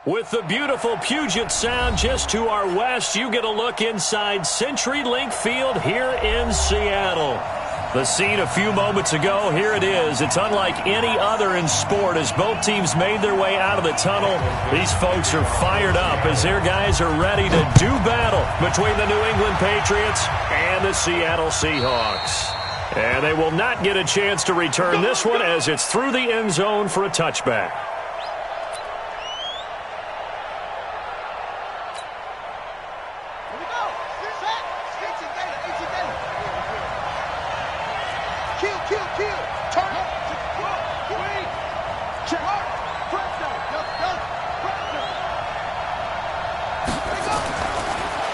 With the beautiful Puget Sound just to our west, you get a look inside CenturyLink Field here in Seattle. The scene a few moments ago, here it is. It's unlike any other in sport as both teams made their way out of the tunnel. These folks are fired up as their guys are ready to do battle between the New England Patriots and the Seattle Seahawks. And they will not get a chance to return this one as it's through the end zone for a touchback.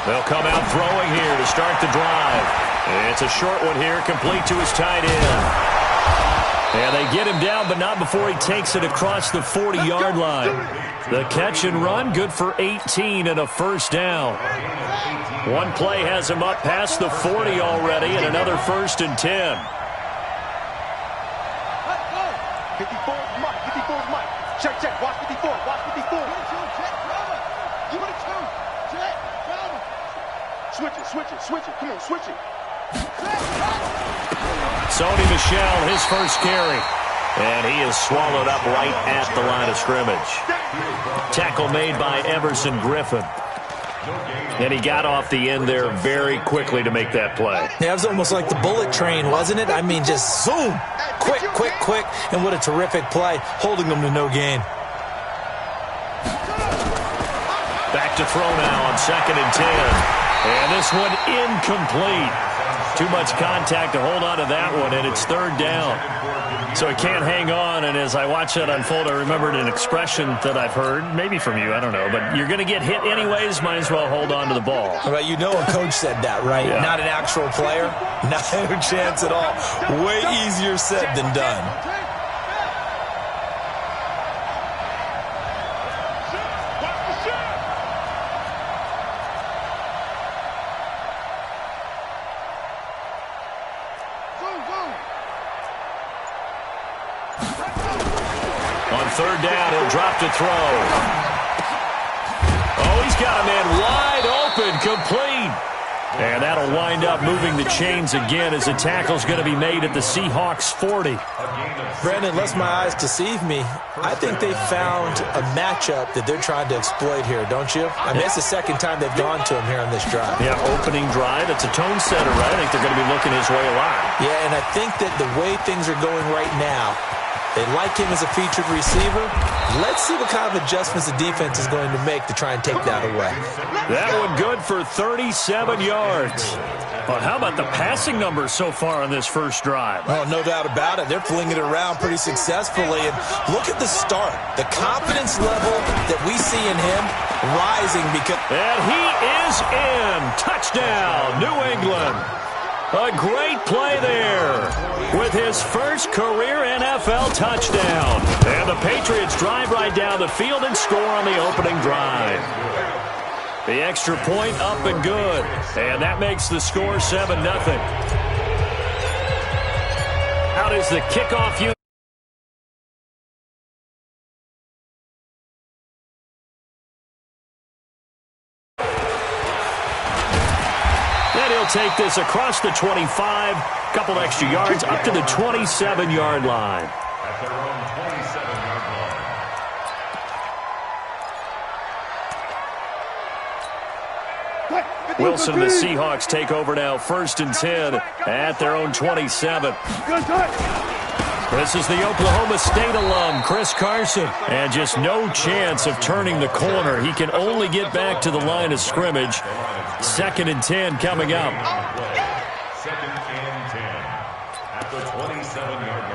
They'll come out throwing here to start the drive. It's a short one here, complete to his tight end. And they get him down, but not before he takes it across the 40-yard line. The catch and run, good for 18 and a first down. One play has him up past the 40 already, and another 1st and 10. 54 is Mike. 54 is Mike. Check, check. Watch 54. Watch 54. Switch it. Come on, switch it. Sony Michel, his first carry. And he is swallowed up right at the line of scrimmage. Tackle made by Everson Griffin. And he got off the end there very quickly to make that play. Yeah, it was almost like the bullet train, wasn't it? I mean, just zoom. Quick. And what a terrific play, holding them to no gain. Back to throw now on 2nd and 10. And this one incomplete. Too much contact to hold on to that one, and it's 3rd down. So he can't hang on, and as I watch that unfold, I remembered an expression that I've heard, maybe from you, I don't know, but you're going to get hit anyways, might as well hold on to the ball. Well, you know a coach said that, right? Yeah. Not an actual player. Not a chance at all. Way easier said than done. On 3rd down, he'll drop to throw. Oh, he's got a man wide open, complete. And that'll wind up moving the chains again as the tackle's going to be made at the Seahawks 40. Brandon, lest my eyes deceive me, I think they found a matchup that they're trying to exploit here, don't you? I mean, it's the 2nd time they've gone to him here on this drive. Yeah, opening drive. It's a tone setter, right? I think they're going to be looking his way a lot. Yeah, and I think that the way things are going right now, they like him as a featured receiver. Let's see what kind of adjustments the defense is going to make to try and take that away. That one good for 37 yards. Well, how about the passing numbers so far on this first drive? Oh, no doubt about it. They're flinging it around pretty successfully. And look at the start. The confidence level that we see in him rising because... And he is in. Touchdown, New England. A great play there with his first career NFL touchdown. And the Patriots drive right down the field and score on the opening drive. The extra point up and good. And that makes the score 7-0. Out is the kickoff unit. Take this across the 25, couple extra yards up to the 27-yard line. At their own 27-yard line. Wilson and the Seahawks take over now, 1st and 10 at their own 27. This is the Oklahoma State alum, Chris Carson. And just no chance of turning the corner. He can only get back to the line of scrimmage. 2nd and 10 coming up. 2nd and 10 at the 27-yard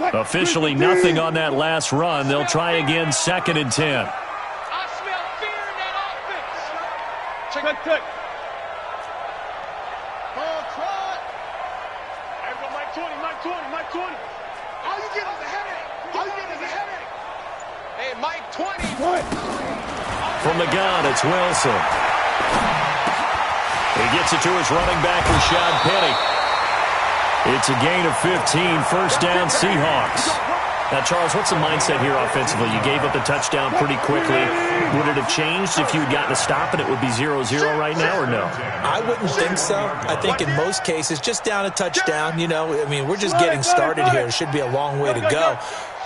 line. Officially nothing on that last run. They'll try again, 2nd and 10. I smell fear in that offense. Check. Ball try. Everyone, Mike 20. All you get is a headache. Hey, Mike 20. What? From the gun, it's Wilson. He gets it to his running back, Rashad Penny. It's a gain of 15, 1st down Seahawks. Now, Charles, what's the mindset here offensively? You gave up the touchdown pretty quickly. Would it have changed if you had gotten a stop and it would be 0-0 right now, or no? I wouldn't think so. I think in most cases, just down a touchdown, you know, I mean, we're just getting started here. It should be a long way to go.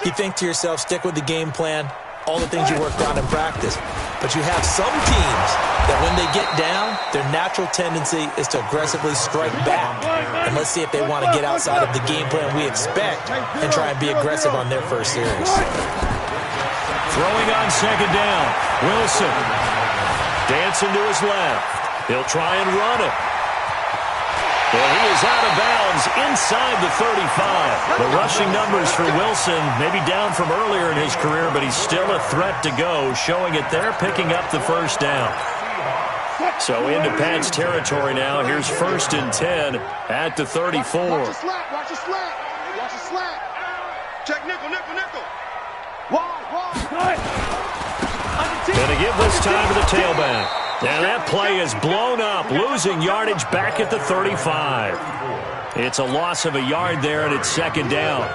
You think to yourself, stick with the game plan, all the things you worked on in practice. But you have some teams that when they get down, their natural tendency is to aggressively strike back. And let's see if they want to get outside of the game plan we expect and try and be aggressive on their first series. Throwing on second down, Wilson. Dancing to his left. He'll try and run it. Well, he is out of bounds inside the 35. The rushing numbers for Wilson, maybe down from earlier in his career, but he's still a threat to go, showing it there, picking up the first down. So into Pat's territory now. Here's 1st and 10 at the 34. Watch the slap, watch the slap. Watch the slap. Check nickel, nickel, nickel. Wide. Gonna give this time to the tailback. And that play is blown up, losing yardage back at the 35. It's a loss of a yard there, and it's second down.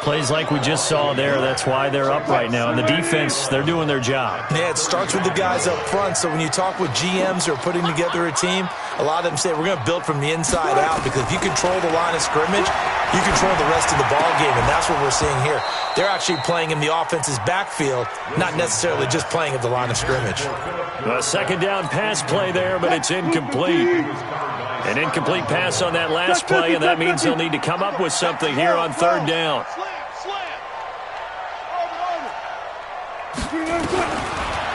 Plays like we just saw there, that's why they're up right now. And the defense, they're doing their job. Yeah, it starts with the guys up front. So when you talk with GMs who are putting together a team, a lot of them say we're going to build from the inside out, because if you control the line of scrimmage, you control the rest of the ball game, and that's what we're seeing here. They're actually playing in the offense's backfield, not necessarily just playing at the line of scrimmage. A second down pass play there, but it's incomplete. An incomplete pass on that last play, and that means they'll need to come up with something here on third down.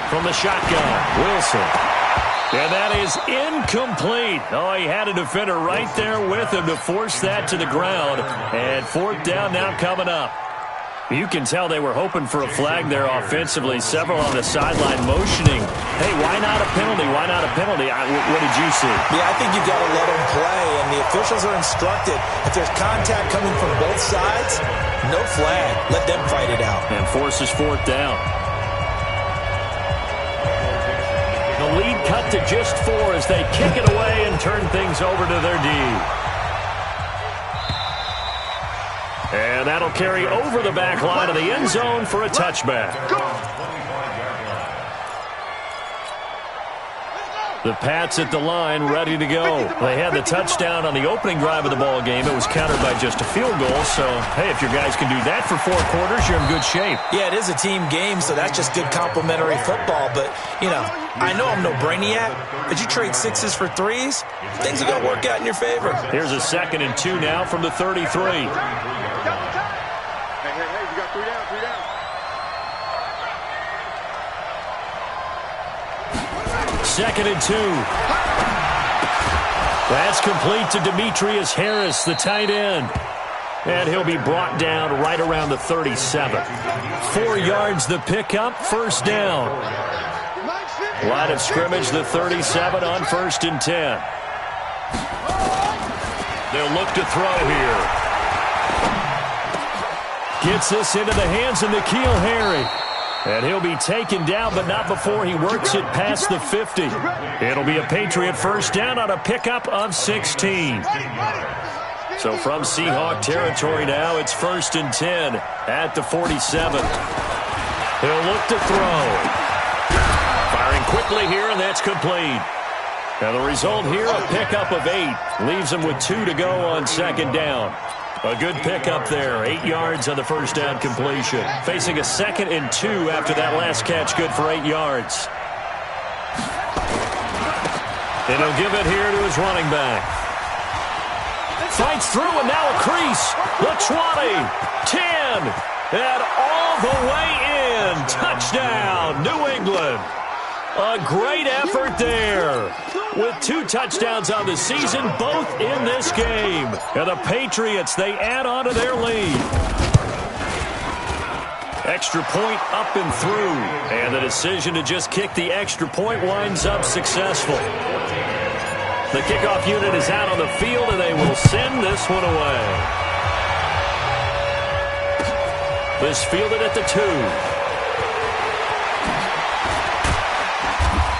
From the shotgun, Wilson. And that is incomplete. Oh, he had a defender right there with him to force that to the ground. And fourth down now coming up. You can tell they were hoping for a flag there offensively. Several on the sideline motioning. Hey, why not a penalty? Why not a penalty? What did you see? Yeah, I think you've got to let them play, and the officials are instructed. If there's contact coming from both sides, no flag. Let them fight it out. And forces fourth down. The lead cut to just 4 as they kick it away and turn things over to their D. And that'll carry over the back line of the end zone for a touchback. The Pats at the line, ready to go. They had the touchdown on the opening drive of the ball game. It was countered by just a field goal. So, hey, if your guys can do that for 4 quarters, you're in good shape. Yeah, it is a team game, so that's just good complimentary football. But, you know, I know I'm no brainiac, but you trade 6s for 3s, things are going to work out in your favor. Here's a 2nd and 2 now from the 33. Hey, we got 3 down, 3 down. 2nd and 2. That's complete to Demetrius Harris, the tight end. And he'll be brought down right around the 37. 4 yards the pickup, first down. Line of scrimmage, the 37 on 1st and 10. They'll look to throw here. Gets this into the hands of N'Keal Harry. And he'll be taken down, but not before he works it past the 50. It'll be a Patriot first down on a pickup of 16. So from Seahawk territory now, it's 1st and 10 at the 47. He'll look to throw. Firing quickly here, and that's complete. Now the result here, a pickup of 8. Leaves him with 2 to go on 2nd down. A good pickup there, 8 yards on the first down completion. Facing a 2nd and 2 after that last catch, good for 8 yards. And he'll give it here to his running back. Fights through, and now a crease. The 20, 10, and all the way in. Touchdown, New England. A great effort there. With 2 touchdowns on the season, both in this game. And the Patriots, they add on to their lead. Extra point up and through. And the decision to just kick the extra point winds up successful. The kickoff unit is out on the field, and they will send this one away. This fielded at the 2.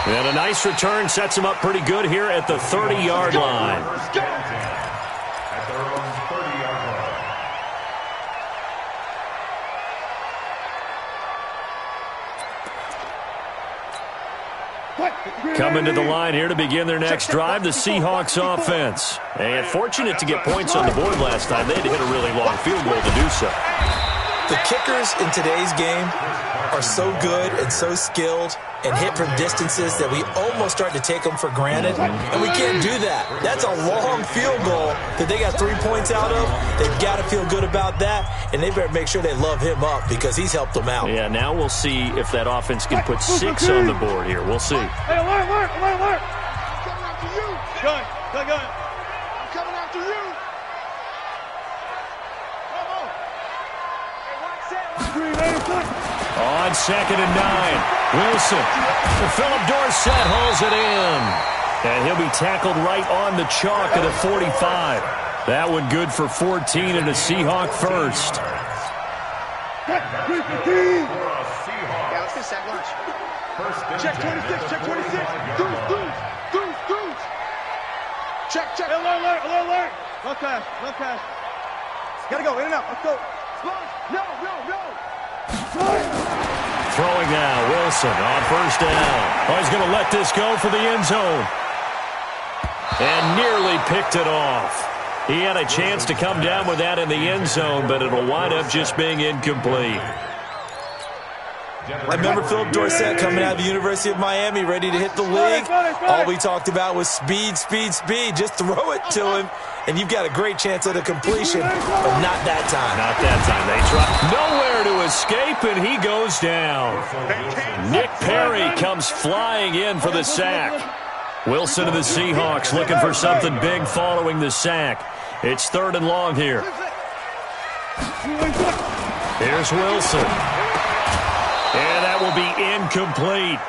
And a nice return sets him up pretty good here at the 30-yard line. At their own 30-yard line. coming to the line here to begin their next drive, the Seahawks offense. And fortunate to get points on the board last time. They had to hit a really long field goal to do so. The kickers in today's game are so good and so skilled and hit from distances that we almost start to take them for granted, and we can't do that. That's a long field goal that they got 3 points out of. They've got to feel good about that, and they better make sure they love him up because he's helped them out. Yeah, now we'll see if that offense can put 6 on the board here. We'll see. Hey, alert! I'm coming after you. Gun. I'm coming after you. On 2nd and 9, Wilson. Philip Dorsett hauls it in. And he'll be tackled right on the chalk at the 45. That one good for 14 and a Seahawk first. Yeah, let's get sack lunch. Check 26. Deuce. Check. Alert. Left pass. Gotta go, in and out. Let's go. No. Throwing now, Wilson on first down. Oh, he's going to let this go for the end zone. And nearly picked it off. He had a chance to come down with that in the end zone, but it'll wind up just being incomplete. I remember Philip Dorsett coming out of the University of Miami, ready to hit the league. All we talked about was speed. Just throw it to him, and you've got a great chance at a completion, but not that time. Not that time. They try nowhere to escape, and he goes down. Nick Perry comes flying in for the sack. Wilson of the Seahawks looking for something big following the sack. It's 3rd and long here. Here's Wilson. And that will be incomplete.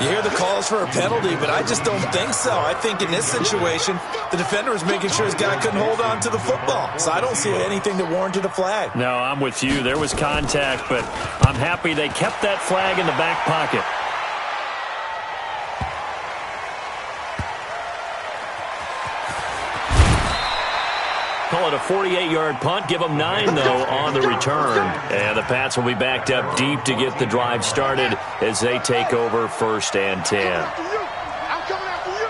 You hear the calls for a penalty, but I just don't think so. I think in this situation, the defender was making sure his guy couldn't hold on to the football. So I don't see anything that warranted a flag. No, I'm with you. There was contact, but I'm happy they kept that flag in the back pocket. Call it a 48-yard punt. Give them 9, though, on the return. And the Pats will be backed up deep to get the drive started as they take over 1st and 10. I'm coming after you.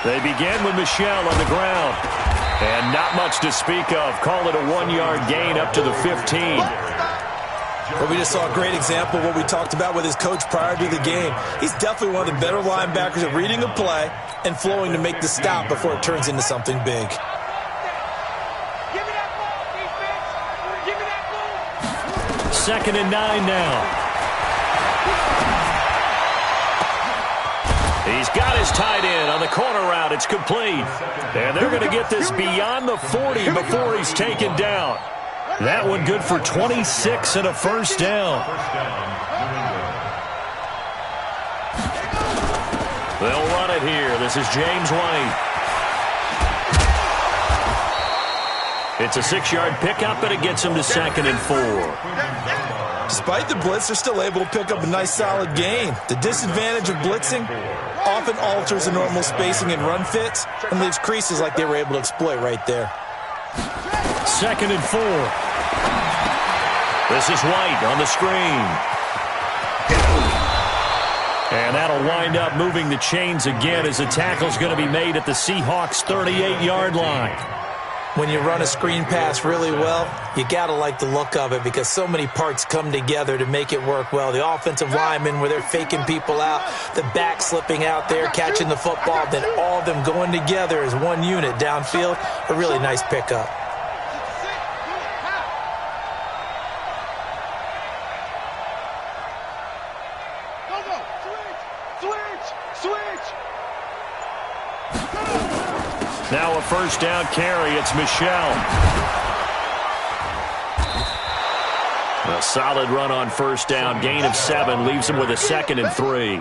They begin with Michel on the ground. And not much to speak of. Call it a 1-yard gain up to the 15. Well, we just saw a great example of what we talked about with his coach prior to the game. He's definitely one of the better linebackers at reading a play and flowing to make the stop before it turns into something big. Give me that ball, defense. Give me that ball. 2nd and 9 now. He's got his tight end on the corner route. It's complete. And they're going to get this beyond the 40 before he's taken down. That one good for 26 and a first down. They'll run it here. This is James White. It's a 6-yard pickup, but it gets him to 2nd and 4. Despite the blitz, they're still able to pick up a nice, solid gain. The disadvantage of blitzing often alters the normal spacing and run fits and leaves creases like they were able to exploit right there. 2nd and 4. This is White on the screen. And that'll wind up moving the chains again as the tackle's going to be made at the Seahawks' 38-yard line. When you run a screen pass really well, you got to like the look of it because so many parts come together to make it work well. The offensive linemen where they're faking people out, the back slipping out there, catching the football, then all of them going together as one unit downfield. A really nice pickup. Now a first down carry. It's Michel. A solid run on first down. Gain of 7 leaves him with a 2nd and 3.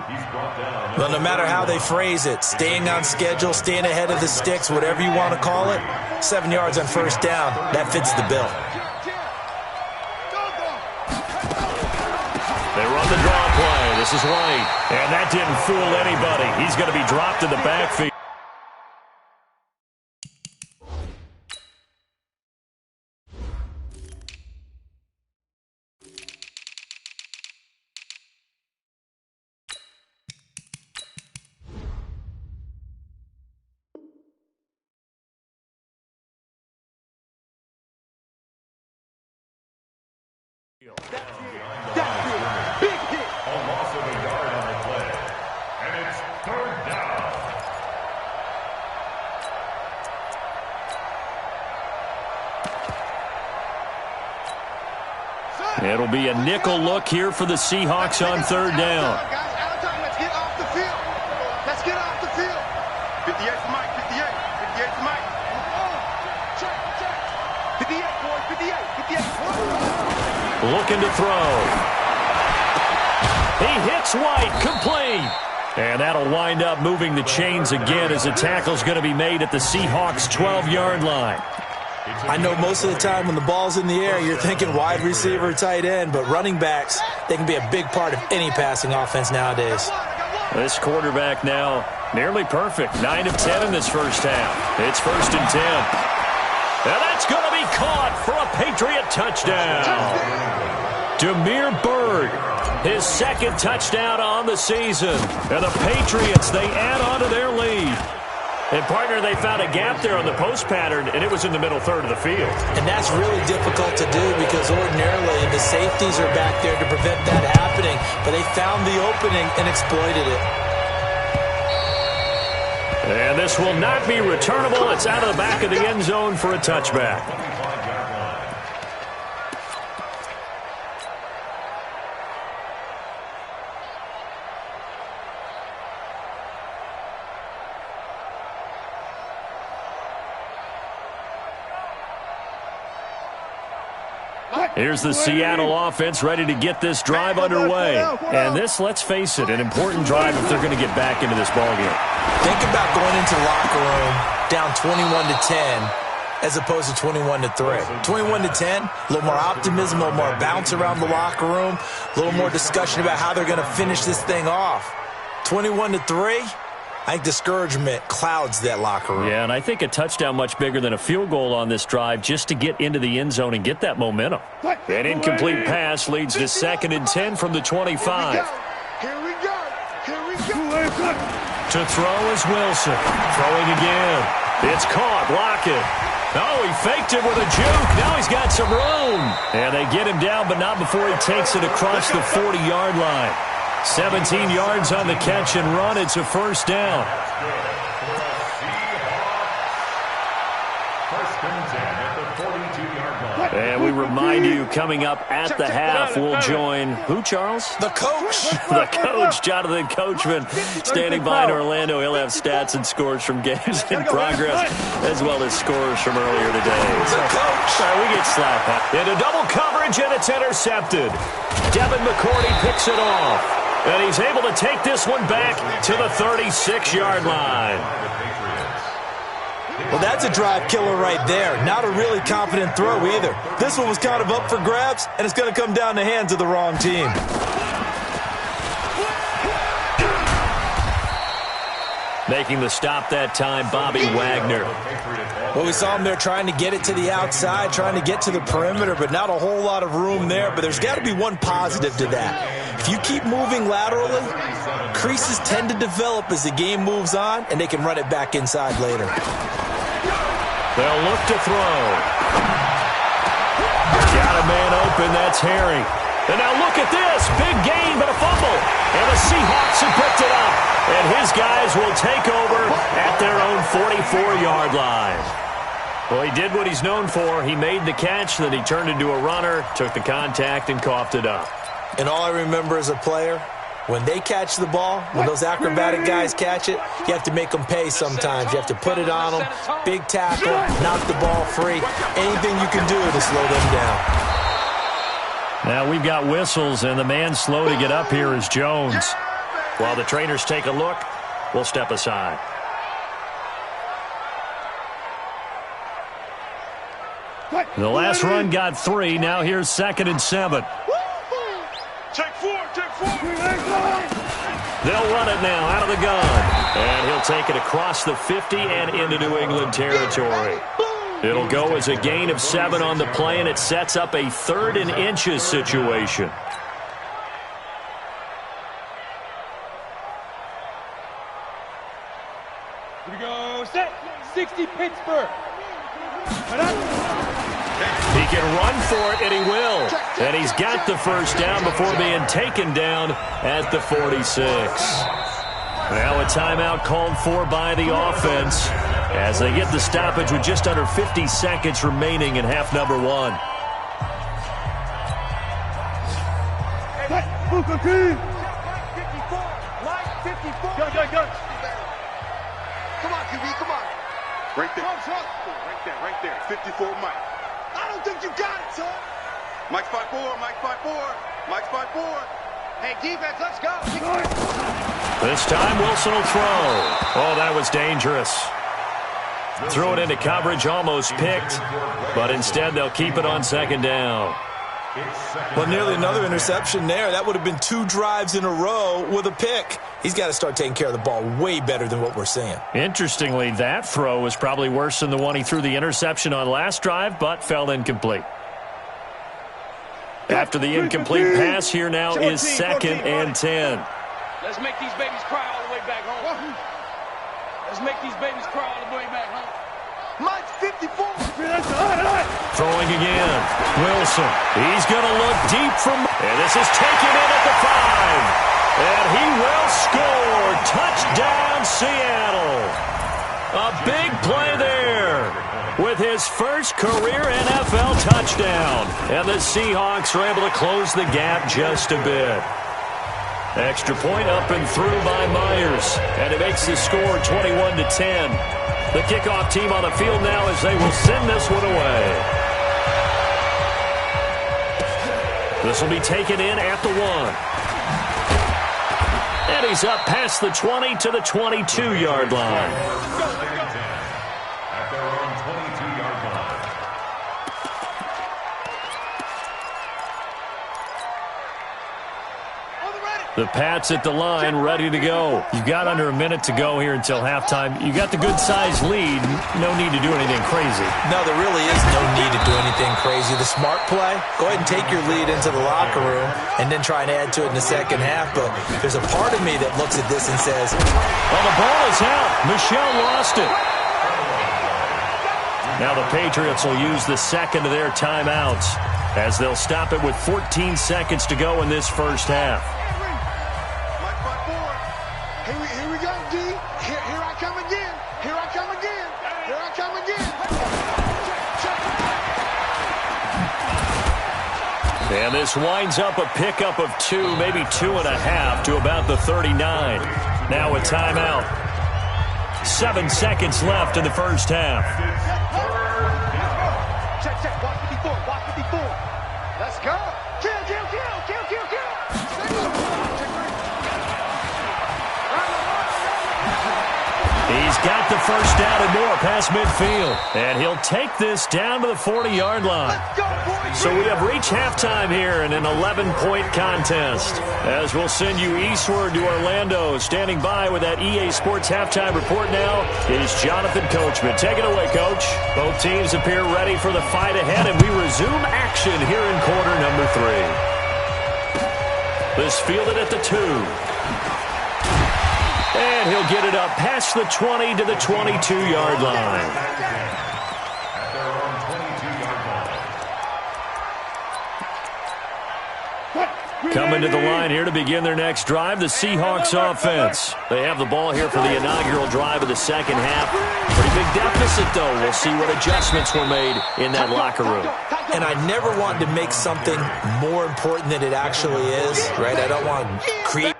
Well, no matter how they phrase it, staying on schedule, staying ahead of the sticks, whatever you want to call it, 7 yards on first down, that fits the bill. They run the draw play. This is White. And that didn't fool anybody. He's going to be dropped in the backfield. That's it. Big hit. A loss of a yard on the play. And it's third down. It'll be a nickel look here for the Seahawks on third down. Guys, out of time. Let's get off the field. Let's get off the field. 58 to Mike. 58. 58 to Mike. Check. 58, boys. 58. 58. Looking to throw. He hits White, complete. And that'll wind up moving the chains again as the tackle's going to be made at the Seahawks' 12-yard line. I know most of the time when the ball's in the air, you're thinking wide receiver, tight end, but running backs, they can be a big part of any passing offense nowadays. This quarterback now nearly perfect. 9 of 10 in this first half. It's 1st and 10. And that's going to be caught for a Patriot touchdown. Demir Bird, his second touchdown on the season. And the Patriots, they add on to their lead. And, partner, they found a gap there on the post pattern, and it was in the middle third of the field. And that's really difficult to do because ordinarily the safeties are back there to prevent that happening. But they found the opening and exploited it. And this will not be returnable. It's out of the back of the end zone for a touchback. Here's the Seattle offense ready to get this drive underway. And this, let's face it, an important drive if they're going to get back into this ballgame. Think about going into the locker room down 21-10 as opposed to 21-3. 21-10, a little more optimism, a little more bounce around the locker room, a little more discussion about how they're going to finish this thing off. 21-3, I think discouragement clouds that locker room. Yeah, and I think a touchdown much bigger than a field goal on this drive just to get into the end zone and get that momentum. An incomplete pass leads to 2nd and 10 from the 25. Here we go. To throw is Wilson. Throwing again. It's caught. Block it. Oh, he faked it with a juke. Now he's got some room. And they get him down, but not before he takes it across the 40-yard line. 17 yards on the catch and run. It's a first down. And we remind you, coming up at the half, we'll join who, Charles? The coach. The coach, Jonathan Coachman, standing by in Orlando. He'll have stats and scores from games in progress, as well as scores from earlier today. The coach. We get slapped into double coverage, and it's intercepted. Devin McCourty picks it off. And he's able to take this one back to the 36-yard line. Well, that's a drive killer right there. Not a really confident throw either. This one was kind of up for grabs, and it's going to come down the hands of the wrong team. Making the stop that time, Bobby Wagner. Well, we saw him there trying to get it to the outside, trying to get to the perimeter, but not a whole lot of room there. But there's got to be one positive to that. If you keep moving laterally, creases tend to develop as the game moves on, and they can run it back inside later. They'll look to throw. Got a man open, that's Harry. And now look at this, big gain, but a fumble. And the Seahawks have picked it up. And his guys will take over at their own 44-yard line. Well, he did what he's known for. He made the catch, then he turned into a runner, took the contact, and coughed it up. And all I remember as a player, when they catch the ball, when those acrobatic guys catch it, you have to make them pay sometimes. You have to put it on them, big tackle, knock the ball free. Anything you can do to slow them down. Now we've got whistles, and the man slow to get up here is Jones. While the trainers take a look, we'll step aside. The last run got 3. Now here's 2nd and 7. Take 4. They'll run it now out of the gun. And he'll take it across the 50 and into New England territory. It'll go as a gain of 7 on the play, and it sets up a 3rd and inches situation. Here we go. Set. 60 Pittsburgh. He can run for it, and he will. And he's got the first down before being taken down at the 46. Now a timeout called for by the offense as they get the stoppage with just under 50 seconds remaining in half number one. Come on, QB, come on. Right there. Right there. 54, Mike. I don't think you got it, son. Mike spot 4. Hey, defense, let's go. This time Wilson will throw. Oh, that was dangerous. Threw it into coverage, almost picked, but instead they'll keep it on second down. Well, nearly another interception there. That would have been 2 drives in a row with a pick. He's got to start taking care of the ball way better than what we're seeing. Interestingly, that throw was probably worse than the one he threw the interception on last drive, but fell incomplete. After the incomplete pass, here now is 2nd and 10. Let's make these babies cry all the way back home. Let's make these babies cry all the way back home. Mike's 54. Throwing again. Wilson. He's going to look deep from... And this is taken in at the 5. And he will score. Touchdown, Seattle. A big play there with his first career NFL touchdown. And the Seahawks are able to close the gap just a bit. Extra point up and through by Myers. And it makes the score 21-10. The kickoff team on the field now as they will send this one away. This will be taken in at the 1. And he's up past the 20 to the 22-yard line. At their own 22-yard line. The Pats at the line, ready to go. You've got under a minute to go here until halftime. You got the good-sized lead. No need to do anything crazy. No, there really is no need to do anything crazy. The smart play, go ahead and take your lead into the locker room and then try and add to it in the second half. But there's a part of me that looks at this and says, well, the ball is out. Michelle lost it. Now the Patriots will use the second of their timeouts as they'll stop it with 14 seconds to go in this first half. Here we go, D. Here I come again. Here I come again. And this winds up a pickup of 2, maybe 2.5 to about the 39. Now a timeout. 7 seconds left in the first half. Check. Watch 54. Let's go. Kill. He's got the first down and more past midfield. And he'll take this down to the 40-yard line. So we have reached halftime here in an 11-point contest. As we'll send you eastward to Orlando. Standing by with that EA Sports halftime report now is Jonathan Coachman. Take it away, Coach. Both teams appear ready for the fight ahead, and we resume action here in quarter number 3. This fielded at the 2. And he'll get it up past the 20 to the 22-yard line. At their own 22-yard line. Coming to the line here to begin their next drive, the Seahawks offense. They have the ball here for the inaugural drive of the second half. Pretty big deficit, though. We'll see what adjustments were made in that locker room. and I never want to make something more important than it actually is, right? I don't want to create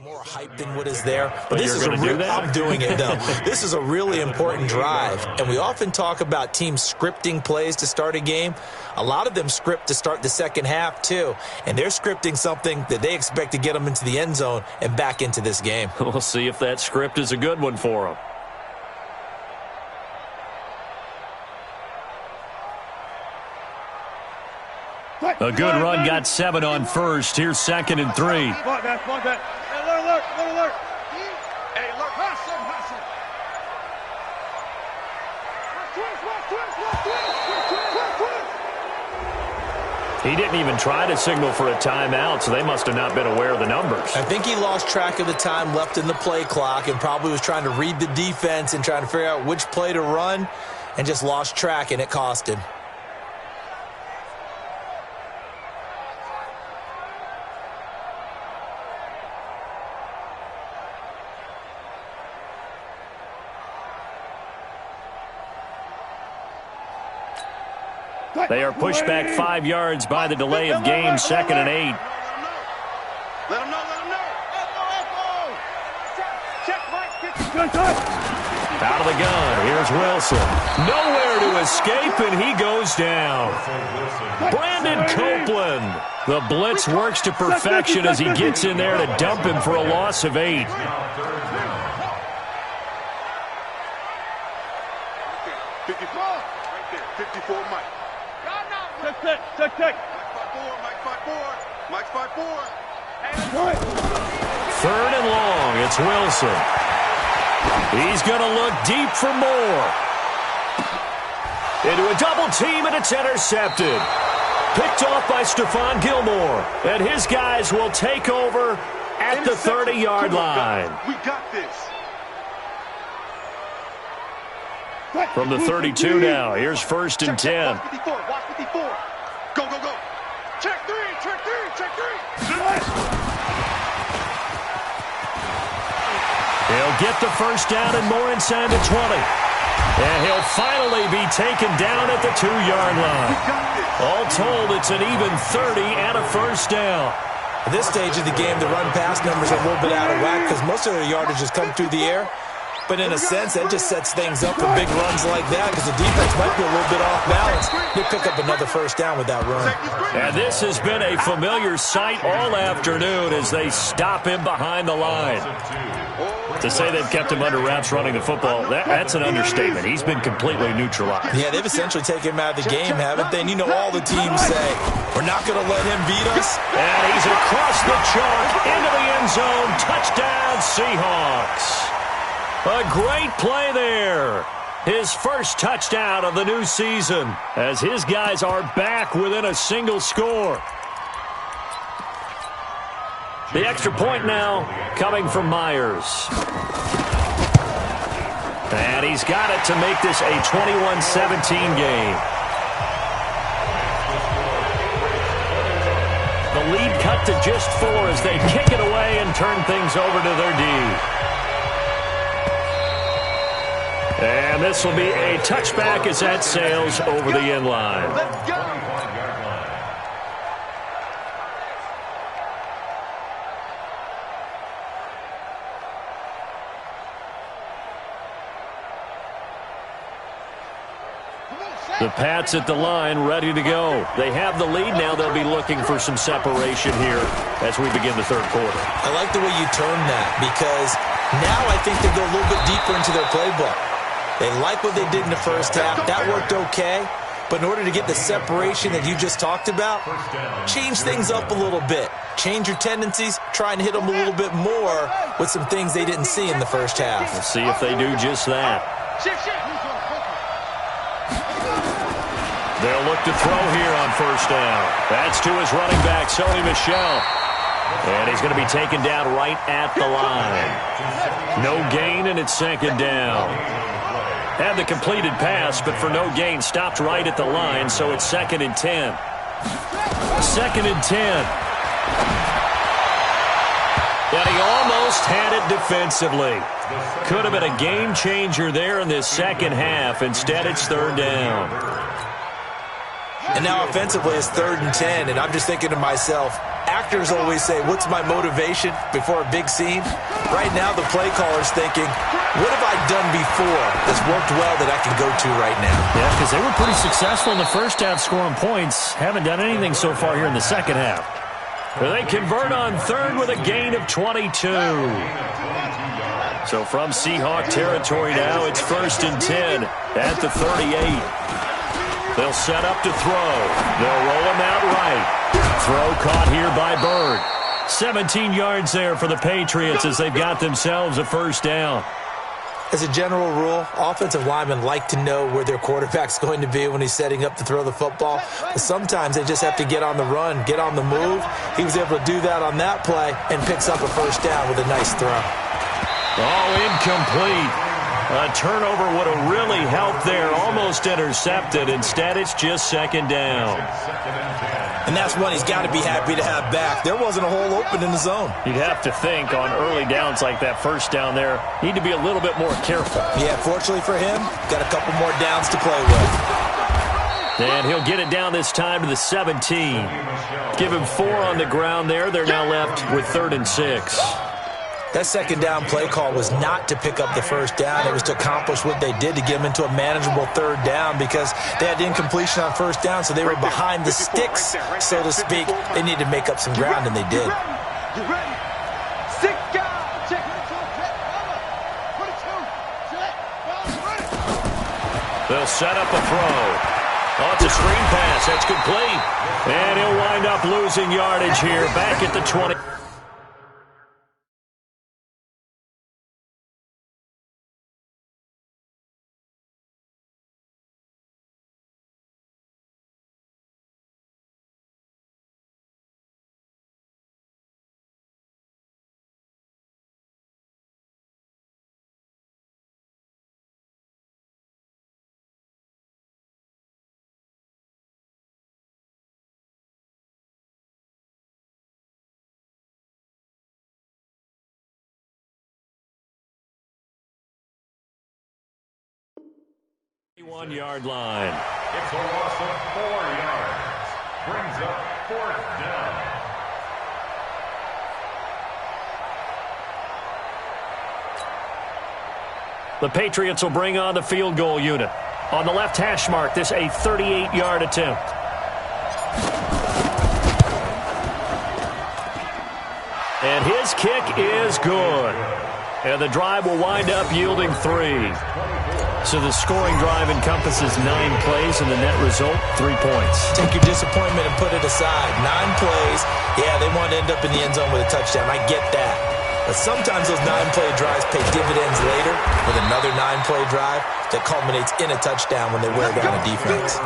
More hype than what is there, but this is I'm doing it though. This is a really important drive, and we often talk about teams scripting plays to start a game. A lot of them script to start the second half too, and they're scripting something that they expect to get them into the end zone and back into this game. We'll see if that script is a good one for them. A good run got 7 on first. Here's 2nd and 3. Alert. Hey, alert. He didn't even try to signal for a timeout, so they must have not been aware of the numbers. I think he lost track of the time left in the play clock and probably was trying to read the defense and trying to figure out which play to run and just lost track, and it cost him. They are pushed back 5 yards by the delay of game, 2nd and 8. Let him know. Check, Mike. Out of the gun, here's Wilson. Nowhere to escape, and he goes down. Brandon Copeland. The blitz works to perfection as he gets in there to dump him for a loss of 8. 54, right there. 54, Mike. Check. Mike's 5-4. 3rd and long, it's Wilson. He's going to look deep for more. Into a double team, and it's intercepted. Picked off by Stephon Gilmore. And his guys will take over at the 30-yard line. We got this. From the 32 now, here's 1st and 10. Watch 54. Go. Check three. He'll get the first down and more inside the 20. And he'll finally be taken down at the 2-yard line. All told, it's an even 30 and a first down. At this stage of the game, the run-pass numbers are a little bit out of whack because most of their yardage has come through the air. But in a sense, that just sets things up for big runs like that because the defense might be a little bit off balance. They pick up another first down with that run. And this has been a familiar sight all afternoon as they stop him behind the line. To say they've kept him under wraps running the football, that's an understatement. He's been completely neutralized. Yeah, they've essentially taken him out of the game, haven't they? And you know all the teams say, we're not going to let him beat us. And he's across the chalk into the end zone. Touchdown, Seahawks. A great play there. His first touchdown of the new season as his guys are back within a single score. The extra point now coming from Myers. And he's got it to make this a 21-17 game. The lead cut to just 4 as they kick it away and turn things over to their D. And this will be a touchback as that sails over the end line. Let's go. The Pats at the line, ready to go. They have the lead now. They'll be looking for some separation here as we begin the third quarter. I like the way you term that because now I think they go a little bit deeper into their playbook. They like what they did in the first half. That worked okay. But in order to get the separation that you just talked about, change things up a little bit. Change your tendencies. Try and hit them a little bit more with some things they didn't see in the first half. We'll see if they do just that. They'll look to throw here on first down. That's to his running back, Sony Michel. And he's going to be taken down right at the line. No gain, and it's 2nd down. Had the completed pass, but for no gain, stopped right at the line, so it's 2nd and 10. 2nd and 10. And he almost had it defensively. Could have been a game changer there in this second half. Instead, it's 3rd down. And now offensively it's 3rd and 10, and I'm just thinking to myself, Actors always say, what's my motivation before a big scene? Right now, the play caller's thinking, what have I done before that's worked well that I can go to right now? Yeah, because they were pretty successful in the first half scoring points. Haven't done anything so far here in the second half. They convert on third with a gain of 22. So from Seahawk territory now, it's 1st and 10 at the 38. They'll set up to throw. They'll roll him out right. Throw caught here by Bird. 17 yards there for the Patriots as they've got themselves a first down. As a general rule, offensive linemen like to know where their quarterback's going to be when he's setting up to throw the football. But sometimes they just have to get on the run, get on the move. He was able to do that on that play and picks up a first down with a nice throw. Oh, incomplete. A turnover would have really helped there. Almost intercepted. Instead, it's just second down. And that's one he's got to be happy to have back. There wasn't a hole open in the zone. You'd have to think on early downs like that first down there, need to be a little bit more careful. Yeah, fortunately for him, got a couple more downs to play with. And he'll get it down this time to the 17. Give him 4 on the ground there. They're now left with 3rd and 6. That second down play call was not to pick up the first down. It was to accomplish what they did to get them into a manageable 3rd down because they had incompletion on first down, so they were behind the sticks, so to speak. They needed to make up some ground, and they did. You ready? Stick guy. Check it. They'll set up a throw. Oh, it's a screen pass. That's complete. And he'll wind up losing yardage here back at the 20. One-yard line. It's a loss of 4 yards. Brings up 4th down. The Patriots will bring on the field goal unit. On the left hash mark, this a 38-yard attempt. And his kick is good. And the drive will wind up yielding 3. So the scoring drive encompasses 9 plays, and the net result, 3 points. Take your disappointment and put it aside. 9 plays. Yeah, they want to end up in the end zone with a touchdown. I get that. But sometimes those 9-play drives pay dividends later with another 9-play drive that culminates in a touchdown when they wear down a defense.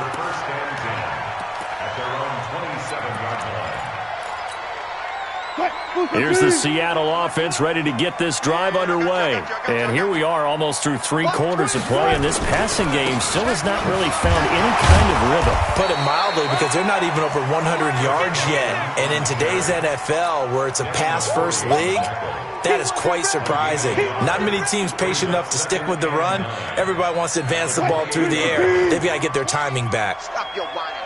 Here's the Seattle offense ready to get this drive underway. And here we are almost through 3 quarters of play, and this passing game still has not really found any kind of rhythm. Put it mildly, because they're not even over 100 yards yet. And in today's NFL, where it's a pass-first league, that is quite surprising. Not many teams patient enough to stick with the run. Everybody wants to advance the ball through the air. They've got to get their timing back. Stop your whining.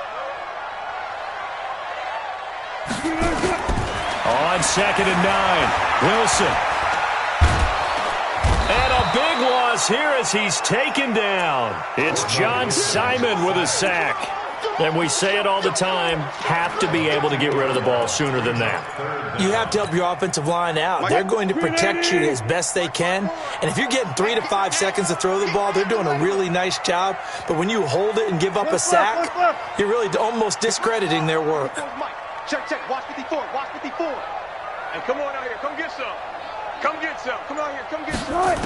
On 2nd and 9, Wilson. And a big loss here as he's taken down. It's John Simon with a sack. And we say it all the time, have to be able to get rid of the ball sooner than that. You have to help your offensive line out. They're going to protect you as best they can. And if you're getting 3 to 5 seconds to throw the ball, they're doing a really nice job. But when you hold it and give up a sack, you're really almost discrediting their work. Check. Watch 54. Watch 54. And come on out here. Come get some. Come get some. Come out here. Come get some.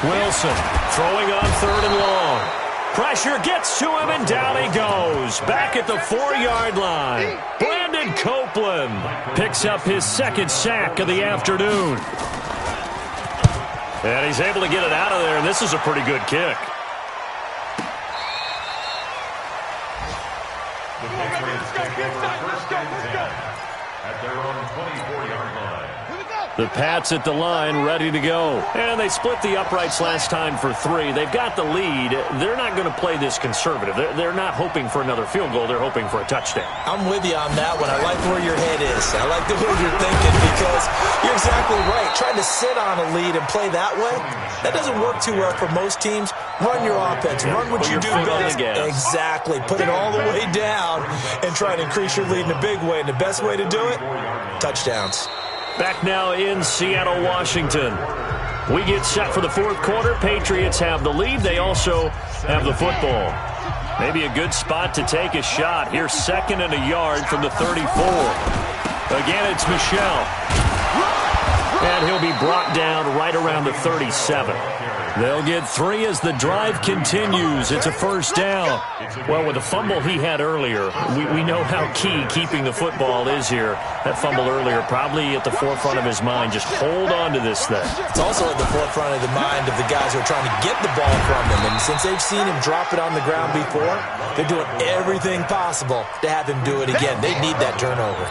Wilson throwing on 3rd and long. Pressure gets to him, and down he goes. Back at the 4-yard line. Brandon Copeland picks up his 2nd sack of the afternoon. And he's able to get it out of there, and this is a pretty good kick. The Patriots take over 1st and 10 at their own 24-yard line. Here we go. The Pats at the line, ready to go. And they split the uprights last time for 3. They've got the lead. They're not going to play this conservative. They're not hoping for another field goal. They're hoping for a touchdown. I'm with you on that one. I like where your head is. I like the way you're thinking because you're exactly right. Trying to sit on a lead and play that way, that doesn't work too well for most teams. Run your offense. Run what you do best. Exactly. Put it all the way down and try to increase your lead in a big way. And the best way to do it, touchdowns. Back now in Seattle, Washington. We get set for the fourth quarter. Patriots have the lead. They also have the football. Maybe a good spot to take a shot. Here's 2nd and a yard from the 34. Again, it's Michel. And he'll be brought down right around the 37. They'll get 3 as the drive continues. It's a first down. Well, with the fumble he had earlier, we know how key keeping the football is here. That fumble earlier probably at the forefront of his mind. Just hold on to this thing. It's also at the forefront of the mind of the guys who are trying to get the ball from him. And since they've seen him drop it on the ground before, they're doing everything possible to have him do it again. They need that turnover.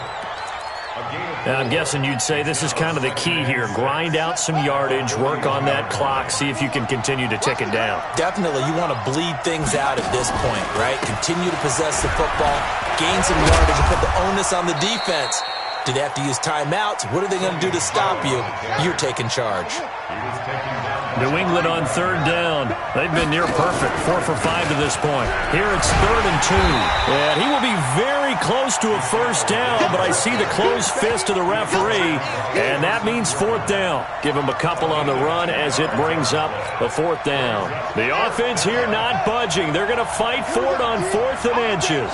Now, I'm guessing you'd say this is kind of the key here. Grind out some yardage, work on that clock, see if you can continue to tick it down. Definitely. You want to bleed things out at this point, right? Continue to possess the football, gain some yardage, and put the onus on the defense. Do they have to use timeouts? What are they going to do to stop you? You're taking charge. New England on 3rd down. They've been near perfect, 4 for 5 to this point. Here it's 3rd and 2. And he will be very close to a first down, but I see the closed fist of the referee, and that means 4th down. Give him a couple on the run as it brings up a 4th down. The offense here not budging. They're going to fight for it on 4th and inches.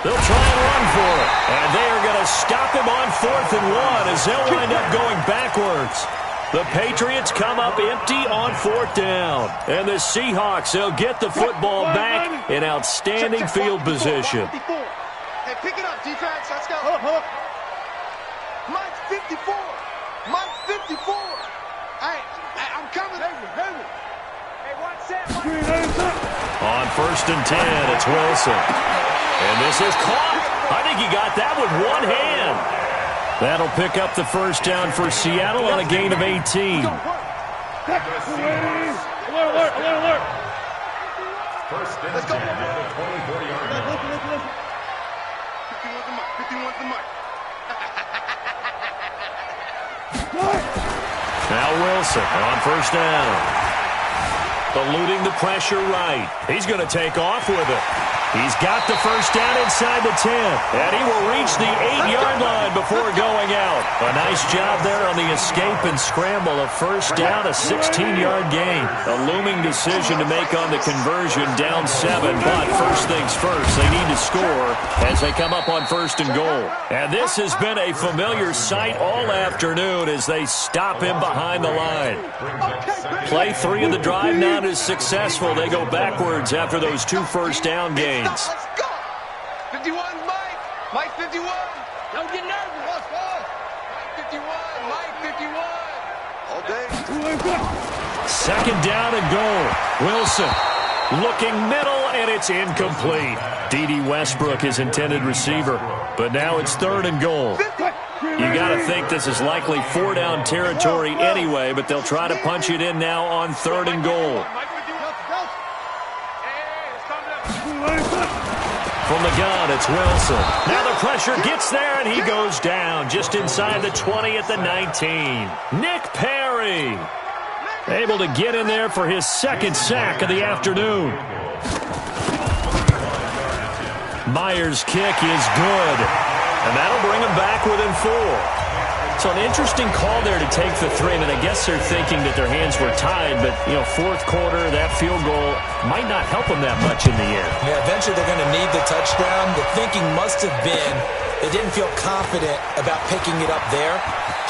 They'll try and run for it. And they are going to stop him on 4th and 1 as they'll wind up going backwards. The Patriots come up empty on 4th down. And the Seahawks, they'll get the football back in outstanding field position. Hey, pick it up, defense. Let's go. Mike's 54. Mike's 54. Hey, I'm coming. Hey, watch that. On 1st and 10, it's Wilson. And this is caught. I think he got that with one hand. That'll pick up the first down for Seattle on a gain of 18. Let's go. First and 10 at the 24-yard line. 51's the mic. Now Wilson on first down. Eluding the pressure right. He's going to take off with it. He's got the first down inside the 10. And he will reach the 8-yard line before going out. A nice job there on the escape and scramble. A first down, a 16-yard gain. A looming decision to make on the conversion, down 7. But first things first, they need to score as they come up on 1st and goal. And this has been a familiar sight all afternoon as they stop him behind the line. Play 3 of the drive not as successful. They go backwards after those 2 first down gains. Let's go. 51, Mike. Mike 51. Don't get nervous. Let's go. Mike 51. Mike 51. All day. 2nd down and goal. Wilson looking middle, and it's incomplete. D.D. Westbrook, his intended receiver. But now it's 3rd and goal. You got to think this is likely 4-down territory anyway, but they'll try to punch it in now on 3rd and goal. From the gun, it's Wilson. Now the pressure gets there, and he goes down just inside the 20 at the 19. Nick Perry able to get in there for his 2nd sack of the afternoon. Myers' kick is good, and that'll bring him back within 4. So an interesting call there to take the 3. I mean, I guess they're thinking that their hands were tied, but, you know, 4th quarter, that field goal might not help them that much in the end. Yeah, eventually they're going to need the touchdown. The thinking must have been they didn't feel confident about picking it up there,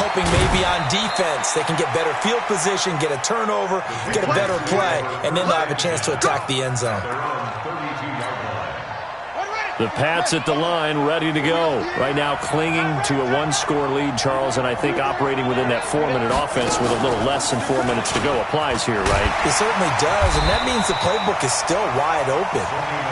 hoping maybe on defense they can get better field position, get a turnover, get a better play, and then they'll have a chance to attack the end zone. The Pats at the line, ready to go. Right now clinging to a one-score lead, Charles, and I think operating within that 4-minute offense with a little less than 4 minutes to go applies here, right? It certainly does, and that means the playbook is still wide open.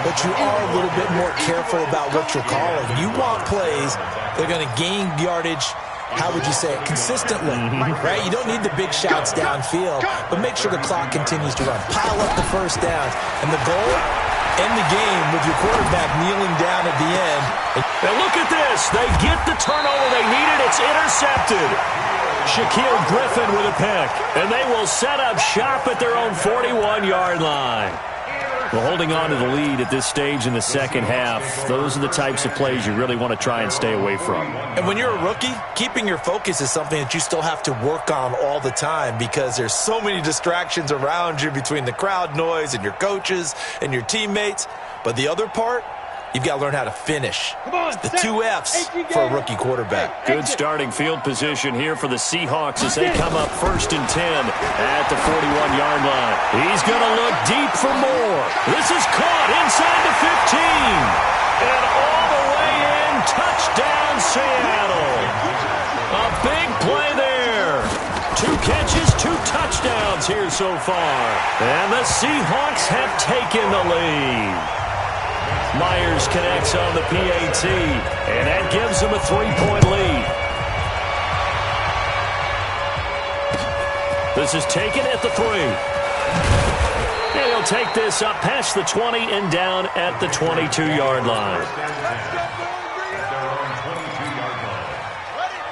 But you are a little bit more careful about what you're calling. You want plays that are going to gain yardage, how would you say it, consistently, right? You don't need the big shots downfield, but make sure the clock continues to run. Pile up the first downs, and the goal, end the game with your quarterback kneeling down at the end. Now look at this. They get the turnover they needed. It's intercepted. Shaquille Griffin with a pick, and they will set up shop at their own 41-yard line. Well, holding on to the lead at this stage in the second half, those are the types of plays you really want to try and stay away from. And when you're a rookie, keeping your focus is something that you still have to work on all the time because there's so many distractions around you between the crowd noise and your coaches and your teammates. But the other part, you've got to learn how to finish. The 2 F's for a rookie quarterback. Good starting field position here for the Seahawks as they come up 1st and 10 at the 41-yard line. He's going to look deep for more. This is caught inside the 15. And all the way in, touchdown Seattle. A big play there. 2 catches, 2 touchdowns here so far. And the Seahawks have taken the lead. Myers connects on the PAT, and that gives them a 3-point lead. This is taken at the 3. And he'll take this up past the 20 and down at the 22-yard line.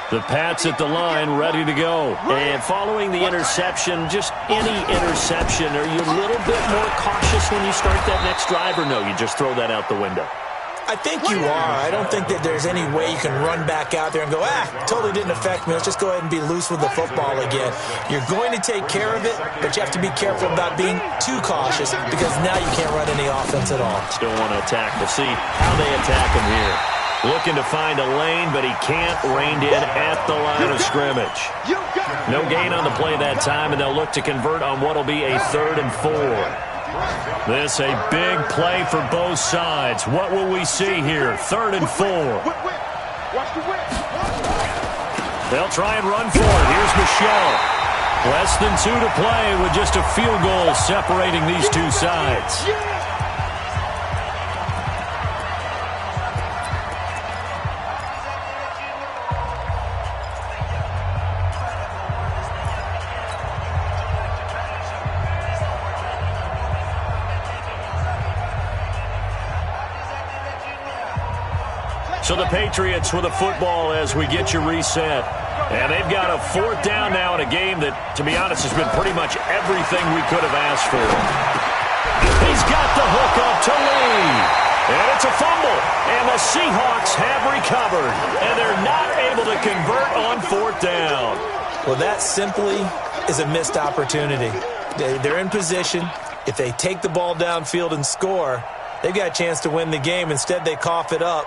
The Pats at the line, ready to go. And following the interception, just any interception, are you a little bit more cautious when you start that next drive, or no, you just throw that out the window? I think you are. I don't think that there's any way you can run back out there and go, totally didn't affect me. Let's just go ahead and be loose with the football again. You're going to take care of it, but you have to be careful about being too cautious because now you can't run any offense at all. Still want to attack. We'll see how they attack him here. Looking to find a lane, but he can't. Reined in at the line of scrimmage. No gain on the play that time, and they'll look to convert on what will be a 3rd and 4. This a big play for both sides. What will we see here? 3rd and 4. They'll try and run for it. Here's Michelle. Less than 2 to play with just a field goal separating these two sides. So the Patriots with a football as we get you reset. And they've got a 4th down now in a game that, to be honest, has been pretty much everything we could have asked for. He's got the hook up to Lee. And it's a fumble. And the Seahawks have recovered. And they're not able to convert on 4th down. Well, that simply is a missed opportunity. They're in position. If they take the ball downfield and score, they've got a chance to win the game. Instead, they cough it up.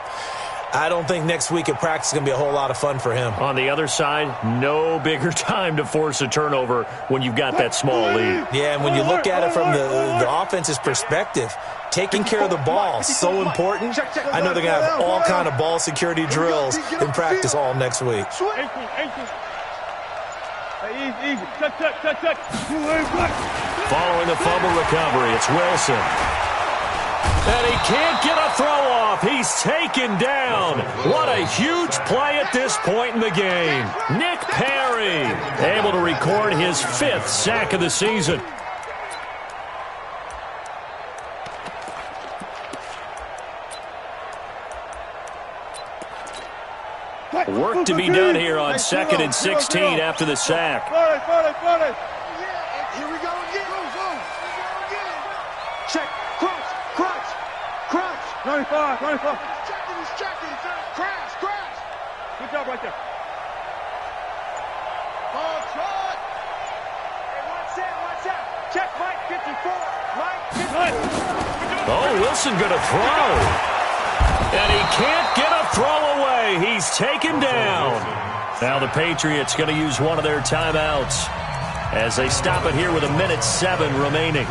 I don't think next week at practice is going to be a whole lot of fun for him. On the other side, no bigger time to force a turnover when you've got that small lead. Yeah, and when you look at it from the offense's perspective, taking care of the ball is so important. I know they're going to have all kind of ball security drills in practice all next week. Following the fumble recovery, it's Wilson. And he can't get a throw off. He's taken down. What a huge play at this point in the game. Nick Perry able to record his 5th sack of the season. Work to be done here on 2nd and 16 after the sack. Here we go again. Check. Crunch. 95. He's checking. Crash. Good job right there. Ball shot. Hey, watch out. Check Mike 54. Mike 54. Oh, Wilson going to throw. And he can't get a throw away. He's taken down. Now the Patriots going to use one of their timeouts as they stop it here with 1:07 remaining.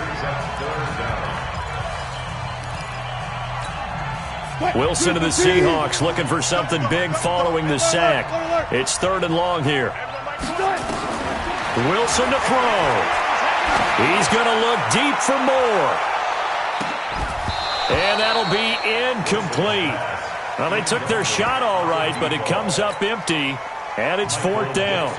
Wilson to the Seahawks looking for something big following the sack. It's 3rd and long here. Wilson to throw. He's going to look deep for more. And that'll be incomplete. Well, they took their shot all right, but it comes up empty, and it's 4th down.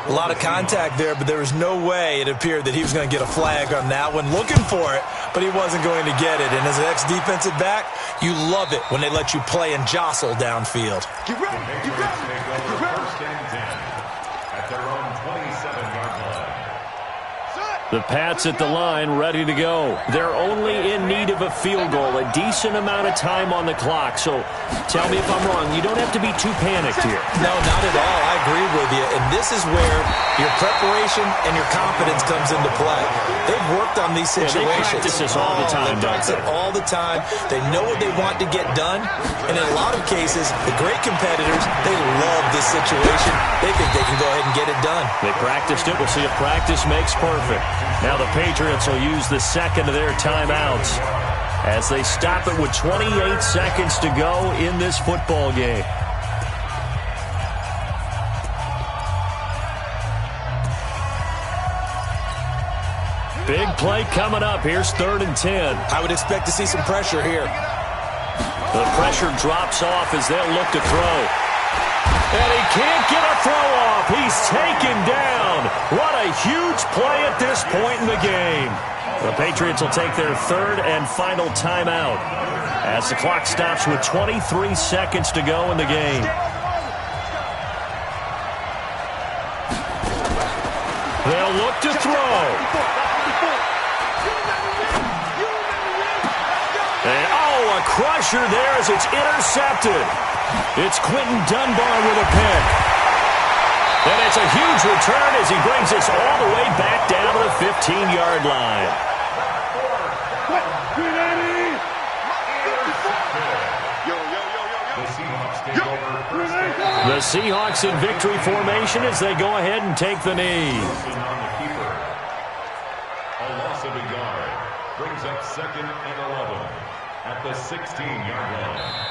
A lot of contact there, but there was no way it appeared that he was going to get a flag on that one. Looking for it, but he wasn't going to get it. And as an ex-defensive back, you love it when they let you play and jostle downfield. Get ready. Get ready. Get ready. First and 10 at their own 27-yard line. The Pats at the line, ready to go. They're only in need of a field goal, a decent amount of time on the clock. So tell me if I'm wrong. You don't have to be too panicked here. No, not at all. I agree with you. And this is where your preparation and your confidence comes into play. They've worked on these situations. They practice this all the time, They practice it all the time. They know what they want to get done. And in a lot of cases, the great competitors, they love this situation. They think they can go ahead and get it done. They practiced it. We'll see if practice makes perfect. Now the Patriots will use the second of their timeouts as they stop it with 28 seconds to go in this football game. Big play coming up. Here's 3rd and 10. I would expect to see some pressure here. The pressure drops off as they'll look to throw. And he can't get a throw off. He's taken down. What a huge play at this point in the game. The Patriots will take their 3rd and final timeout as the clock stops with 23 seconds to go in the game. They'll look to throw. And, oh, a crusher there as it's intercepted. It's Quentin Dunbar with a pick. And it's a huge return as he brings us all the way back down to the 15-yard line. The Seahawks in victory formation as they go ahead and take the knee. A loss of a yard brings up 2nd and 11 at the 16-yard line.